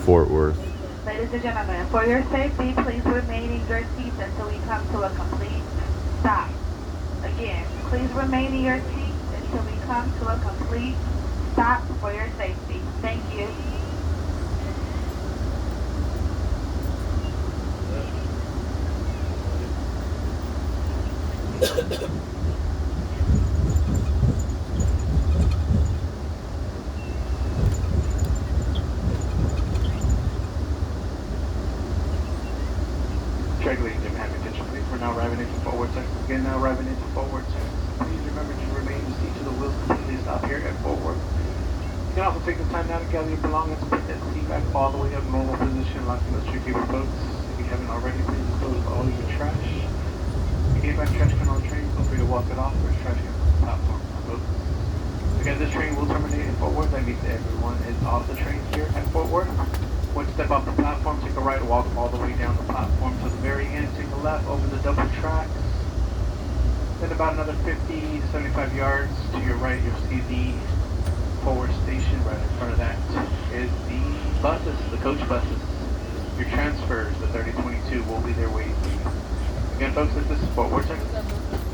Fort Worth. Ladies and gentlemen, for your safety, please remain in your seats until we come to a complete stop. Again, please remain in your seats until we come to a complete stop for your safety. Thank you. Track ladies and gentlemen, have your attention please. We're now arriving into Fort Worth, Texas. Again, now arriving into Fort Worth, Texas. Please remember to remain in the seat till the wheels completely stop here at Fort Worth. You can also take the time now to gather your belongings, put that seat back all the way up, normal position, locking those your favorite boats. If you haven't already, please dispose of all your trash. If you gave back trash can on the train, feel free to walk it off. There's trash cans on the platform on boats. Again, this train will terminate in Fort Worth. That means that everyone is off the train here at Fort Worth. Once you step off the platform, take a right, walk all the way down the platform to the very end, take a left over the double tracks. Then about another 50 to 75 yards to your right, you'll see the Fort Worth station. Right in front of that is the buses, the coach buses. Your transfers, the 3022, will be there waiting for you. Again, folks, this is Fort Worth, Texas.